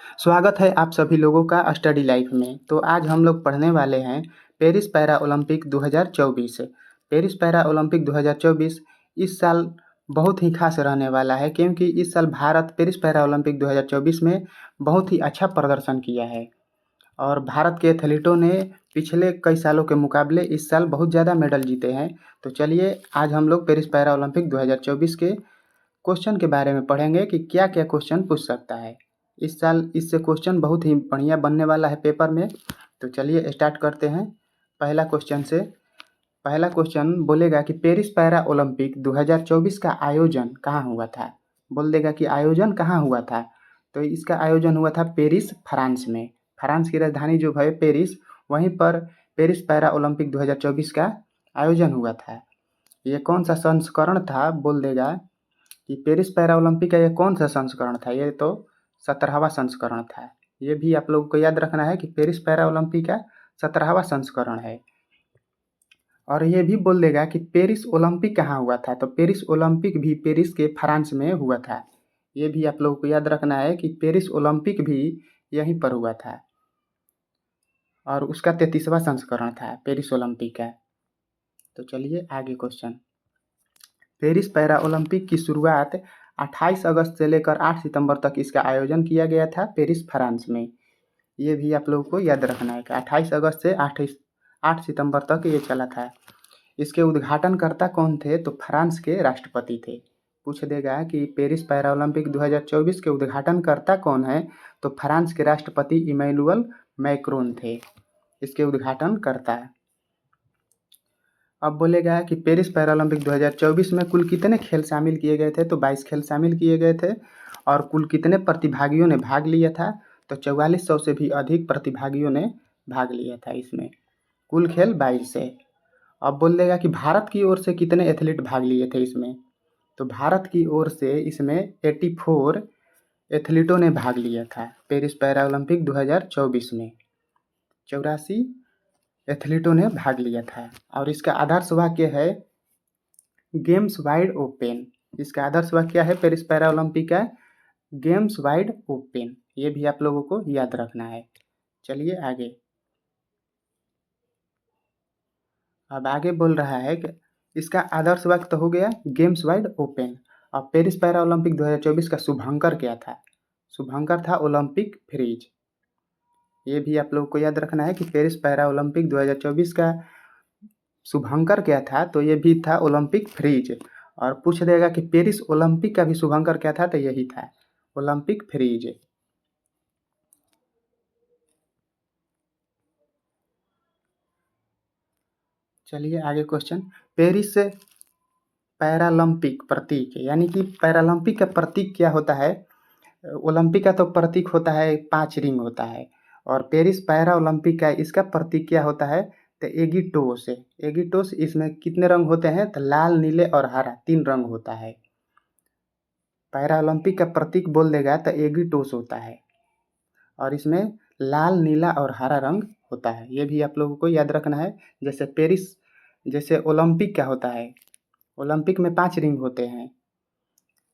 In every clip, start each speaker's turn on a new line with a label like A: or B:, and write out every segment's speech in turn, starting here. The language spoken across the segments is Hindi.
A: स्वागत है आप सभी लोगों का स्टडी लाइफ में। तो आज हम लोग पढ़ने वाले हैं Paris para Olympic 2024। Paris para Olympic 2024 इस साल बहुत ही खास रहने वाला है, क्योंकि इस साल भारत पेरिस पैरा ओलंपिक 2024 में बहुत ही अच्छा प्रदर्शन किया है और भारत के एथलीटों ने पिछले कई सालों के मुकाबले इस साल बहुत ज़्यादा मेडल जीते हैं। तो चलिए आज हम लोग पेरिस पैरा ओलंपिक 2024 के क्वेश्चन के बारे में पढ़ेंगे कि क्या क्या क्वेश्चन पूछ सकता है। इस साल इससे क्वेश्चन बहुत ही बढ़िया बनने वाला है पेपर में। तो चलिए स्टार्ट करते हैं पहला क्वेश्चन से। पहला क्वेश्चन बोलेगा कि पेरिस पैरा ओलंपिक 2024 का आयोजन कहाँ हुआ था। बोल देगा कि आयोजन कहाँ हुआ था। तो इसका आयोजन हुआ था पेरिस, फ्रांस में। फ्रांस की राजधानी जो है पेरिस, वहीं पर पेरिस पैरा ओलंपिक 2024 का आयोजन हुआ था। ये कौन सा संस्करण था, बोल देगा कि पेरिस पैरा ओलंपिक का ये कौन सा संस्करण था। ये तो 17वां संस्करण था। ये भी आप लोगों को याद रखना है कि पेरिस पैरा ओलंपिक का 17वां संस्करण है। और ये भी बोल देगा कि पेरिस ओलंपिक कहाँ हुआ था। तो पेरिस ओलंपिक भी पेरिस के फ्रांस में हुआ था। ये भी आप लोगों को याद रखना है कि पेरिस ओलंपिक भी यहीं पर हुआ था और उसका 33वां संस्करण था पेरिस ओलंपिक का। तो चलिए आगे क्वेश्चन। पेरिस पैरा ओलंपिक की शुरुआत 28 अगस्त से लेकर 8 सितंबर तक इसका आयोजन किया गया था पेरिस, फ्रांस में। ये भी आप लोगों को याद रखना है कि 28 अगस्त से 8 सितंबर तक ये चला था। इसके उद्घाटनकर्ता कौन थे। तो फ्रांस के राष्ट्रपति थे। पूछ देगा कि पेरिस पैरा ओलंपिक 2024 के उद्घाटनकर्ता कौन है। तो फ्रांस के राष्ट्रपति इमैनुअल मैक्रोन थे इसके उद्घाटनकर्ता। अब बोलेगा कि पेरिस पैरालंपिक 2024 में कुल कितने खेल शामिल किए गए थे। तो 22 खेल शामिल किए गए थे। और कुल कितने प्रतिभागियों ने भाग लिया था। तो 4400 से भी अधिक प्रतिभागियों ने भाग लिया था इसमें। कुल खेल 22 है। अब बोल देगा कि भारत की ओर से कितने एथलीट भाग लिए थे इसमें। तो भारत की ओर से इसमें 84 एथलीटों ने भाग लिया था पेरिस पैरालंपिक 2024 में। 84 एथलीटों ने भाग लिया था। और इसका आदर्श वाक्य है गेम्स वाइड ओपन। इसका आदर्श वाक्य क्या है पेरिस पैरा ओलंपिक का। Games wide open. ये भी आप लोगों को याद रखना है। चलिए आगे। अब आगे बोल रहा है कि इसका आदर्श वाक्य तो हो गया गेम्स वाइड ओपन। अब पेरिस पैरा ओलंपिक 2024 का शुभंकर क्या था। शुभंकर था ओलंपिक फ्रीज। ये भी आप लोगों को याद रखना है कि पेरिस पैरा ओलंपिक 2024 का शुभंकर क्या था। तो ये भी था ओलंपिक फ्रीज। और पूछ देगा कि पेरिस ओलंपिक का भी शुभंकर क्या था। तो यही था ओलंपिक फ्रीज। चलिए आगे क्वेश्चन। पेरिस पैरालंपिक प्रतीक, यानी कि पैरालंपिक का प्रतीक क्या होता है। ओलंपिक का तो प्रतीक होता है 5 रिंग होता है। और पेरिस पैरा ओलंपिक का इसका प्रतीक क्या होता है। तो एगिटोस है। एगिटोस, इसमें कितने रंग होते हैं। तो लाल, नीले और हरा 3 रंग होता है। पैरा ओलंपिक का प्रतीक बोल देगा तो एगिटोस होता है। और इसमें लाल, नीला और हरा रंग होता है। ये भी आप लोगों को याद रखना है। जैसे पेरिस, जैसे ओलंपिक क्या होता है, ओलंपिक में 5 रिंग होते हैं,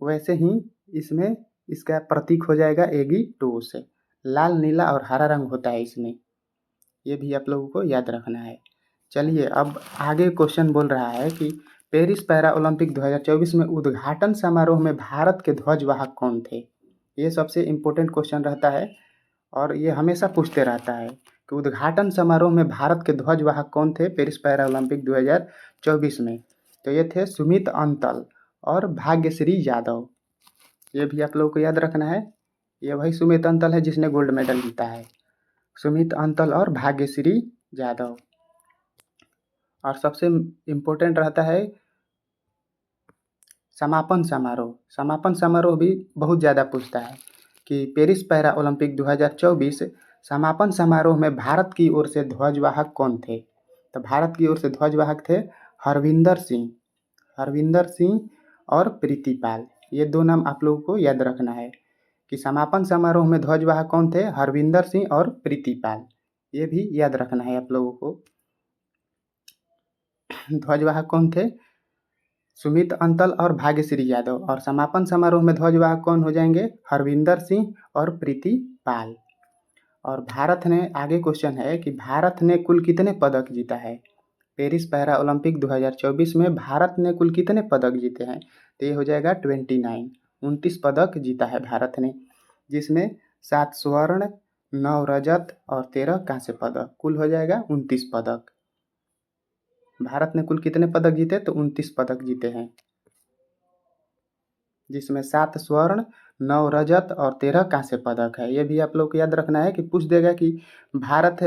A: वैसे ही इसमें इसका प्रतीक हो जाएगा एगिटोस। लाल, नीला और हरा रंग होता है इसमें। ये भी आप लोगों को याद रखना है। चलिए अब आगे क्वेश्चन बोल रहा है कि पेरिस पैरा ओलंपिक 2024 में उद्घाटन समारोह में भारत के ध्वजवाहक कौन थे। ये सबसे इम्पोर्टेंट क्वेश्चन रहता है और ये हमेशा पूछते रहता है कि उद्घाटन समारोह में भारत के ध्वजवाहक कौन थे पेरिस पैरा ओलंपिक 2024 में। तो ये थे सुमित अंतल और भाग्यश्री यादव। ये भी आप लोगों को याद रखना है। ये वही सुमित अंतल है जिसने गोल्ड मेडल जीता है। सुमित अंतल और भाग्यश्री यादव। और सबसे इम्पोर्टेंट रहता है समापन समारोह। समापन समारोह भी बहुत ज़्यादा पूछता है कि पेरिस पैरा ओलंपिक 2024 समापन समारोह में भारत की ओर से ध्वजवाहक कौन थे। तो भारत की ओर से ध्वजवाहक थे हरविंदर सिंह और प्रीतिपाल। ये 2 नाम आप लोगों को याद रखना है कि समापन समारोह में ध्वजवाहक कौन थे, हरविंदर सिंह और प्रीतिपाल। ये भी याद रखना है आप लोगों को। ध्वजवाहक कौन थे, सुमित अंतल और भाग्यश्री यादव। और समापन समारोह में ध्वजवाहक कौन हो जाएंगे? हरविंदर सिंह और प्रीति पाल। और भारत ने, आगे क्वेश्चन है कि भारत ने कुल कितने पदक जीता है? पेरिस पैरा ओलंपिक 2024 में भारत ने कुल कितने पदक जीते हैं? तो ये हो जाएगा 29, 29 पदक जीता है भारत ने, जिसमें 7 स्वर्ण, 9 रजत और 13 कांस्य पदक, कुल हो जाएगा 29 पदक। भारत ने कुल कितने पदक जीते? तो 29 पदक जीते हैं, जिसमें 7 स्वर्ण, 9 रजत और 13 कांस्य पदक है। ये भी आप लोग को याद रखना है कि पूछ देगा कि भारत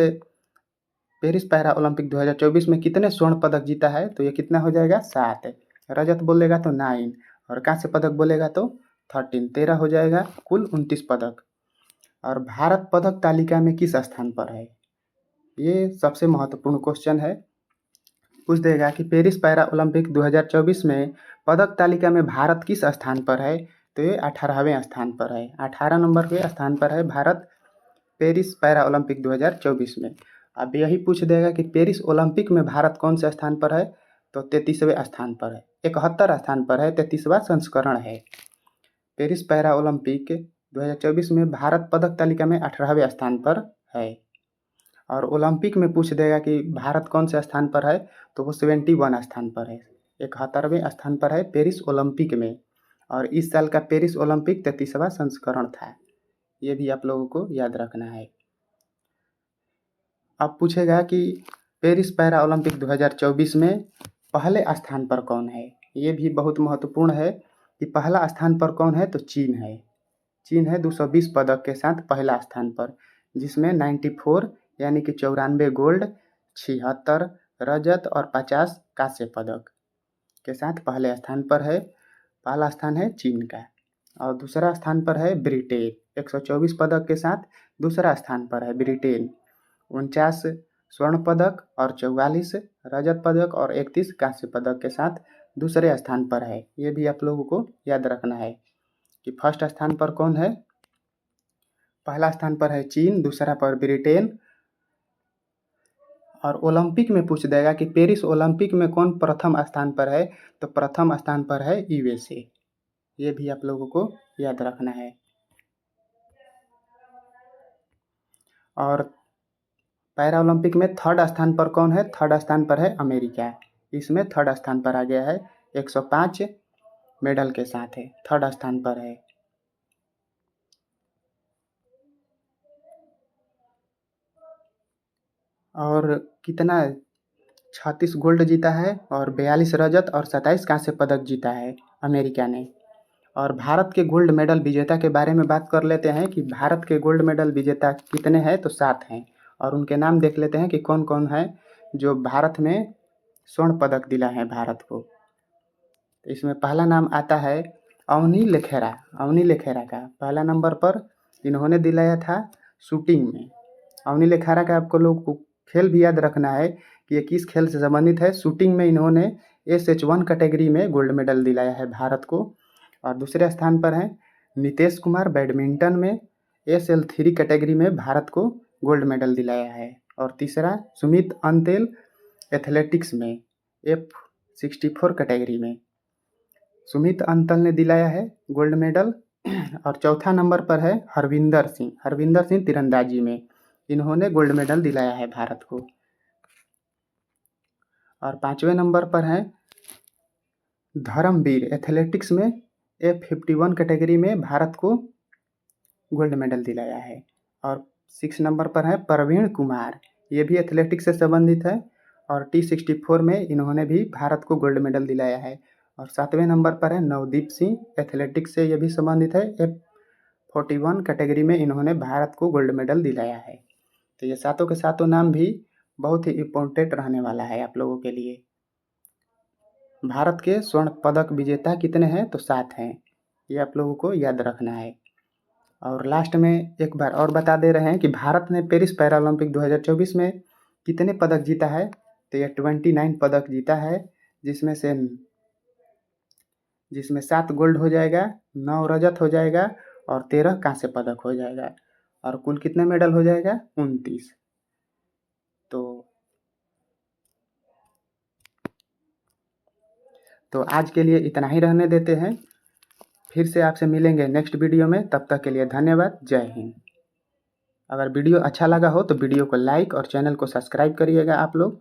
A: पेरिस पैरा ओलंपिक 2024 में कितने स्वर्ण पदक जीता है? तो ये कितना हो जाएगा? 7। रजत बोलेगा तो 9 और कांस्य पदक बोलेगा तो 13, 13 हो जाएगा, कुल 29 पदक। और भारत पदक तालिका में किस स्थान पर है? ये सबसे महत्वपूर्ण क्वेश्चन है। पूछ देगा कि पेरिस पैरा ओलंपिक 2024 में पदक तालिका में भारत किस स्थान पर है? तो ये 18वें स्थान पर है, 18 नंबर के स्थान पर है भारत पेरिस पैरा ओलंपिक 2024 में। अब यही पूछ देगा कि पेरिस ओलंपिक में भारत कौन से स्थान पर है? तो 33वें स्थान पर है, 71 स्थान पर है, 33वां संस्करण है। पेरिस पैरा ओलंपिक 2024 में भारत पदक तालिका में 18वें स्थान पर है। और ओलंपिक में पूछ देगा कि भारत कौन से स्थान पर है? तो वो 71 स्थान पर है, 71वें स्थान पर है पेरिस ओलंपिक में। और इस साल का पेरिस ओलंपिक 33वां संस्करण था, ये भी आप लोगों को याद रखना है। अब पूछेगा कि पेरिस पैरा ओलंपिक 2024 में पहले स्थान पर कौन है? ये भी बहुत महत्वपूर्ण है कि पहला स्थान पर कौन है? तो चीन है। चीन है 220 पदक के साथ पहला स्थान पर, जिसमें 94 यानी कि 94 गोल्ड, 76 रजत और 50 कांस्य पदक के साथ पहले स्थान पर है। पहला स्थान है चीन का। और दूसरा स्थान पर है ब्रिटेन, 124 पदक के साथ दूसरा स्थान पर है ब्रिटेन, 49 स्वर्ण पदक और 44 रजत पदक और 31 कांस्य पदक के साथ दूसरे स्थान पर है। ये भी आप लोगों को याद रखना है कि फर्स्ट स्थान पर कौन है? पहला स्थान पर है चीन, दूसरा पर ब्रिटेन। और ओलंपिक में पूछ देगा कि पेरिस ओलंपिक में कौन प्रथम स्थान पर है? तो प्रथम स्थान पर है यूएसए। ये भी आप लोगों को याद रखना है। और पैरा ओलंपिक में थर्ड स्थान पर कौन है? थर्ड स्थान पर है अमेरिका, इसमें थर्ड स्थान पर आ गया है, 105 मेडल के साथ है, थर्ड स्थान पर है। और कितना 36 गोल्ड जीता है और 42 रजत और 27 कांस्य पदक जीता है अमेरिका ने। और भारत के गोल्ड मेडल विजेता के बारे में बात कर लेते हैं कि भारत के गोल्ड मेडल विजेता कितने हैं? तो 7 हैं। और उनके नाम देख लेते हैं कि कौन कौन है जो भारत में स्वर्ण पदक दिलाए हैं भारत को। इसमें पहला नाम आता है अवनी लेखेरा। अवनी लेखेरा का पहला नंबर पर इन्होंने दिलाया था शूटिंग में। अवनी लेखेरा का आपको लोग को खेल भी याद रखना है कि ये किस खेल से संबंधित है। शूटिंग में इन्होंने SH1 कैटेगरी में गोल्ड मेडल दिलाया है भारत को। और दूसरे स्थान पर है नीतेश कुमार, बैडमिंटन में SL3 कैटेगरी में भारत को गोल्ड मेडल दिलाया है। और तीसरा सुमित अंतेल, एथलेटिक्स में F64 कैटेगरी में सुमित अंतल ने दिलाया है गोल्ड मेडल। और चौथा नंबर पर है हरविंदर सिंह, हरविंदर सिंह तीरंदाजी में, इन्होंने गोल्ड मेडल दिलाया है भारत को। और पांचवें नंबर पर है धर्मवीर, एथलेटिक्स में F51 कैटेगरी में भारत को गोल्ड मेडल दिलाया है। और 6 नंबर पर है प्रवीण कुमार, ये भी एथलेटिक्स से संबंधित है और T64 में इन्होंने भी भारत को गोल्ड मेडल दिलाया है। और 7वें नंबर पर है नवदीप सिंह, एथलेटिक्स से ये भी संबंधित है, F41 कैटेगरी में इन्होंने भारत को गोल्ड मेडल दिलाया है। तो ये सातों के सातों नाम भी बहुत ही इम्पोर्टेंट रहने वाला है आप लोगों के लिए। भारत के स्वर्ण पदक विजेता कितने हैं? तो 7 हैं, ये आप लोगों को याद रखना है। और लास्ट में एक बार और बता दे रहे हैं कि भारत ने पेरिस पैरा ओलंपिक 2024 में कितने पदक जीता है? तो ये 29 पदक जीता है, जिसमें 7 गोल्ड हो जाएगा, 9 रजत हो जाएगा और 13 कांस्य पदक हो जाएगा। और कुल कितने मेडल हो जाएगा? 29। तो तो आज के लिए इतना ही रहने देते हैं। फिर से आपसे मिलेंगे नेक्स्ट वीडियो में। तब तक के लिए धन्यवाद। जय हिंद। अगर वीडियो अच्छा लगा हो तो वीडियो को लाइक और चैनल को सब्सक्राइब करिएगा आप लोग।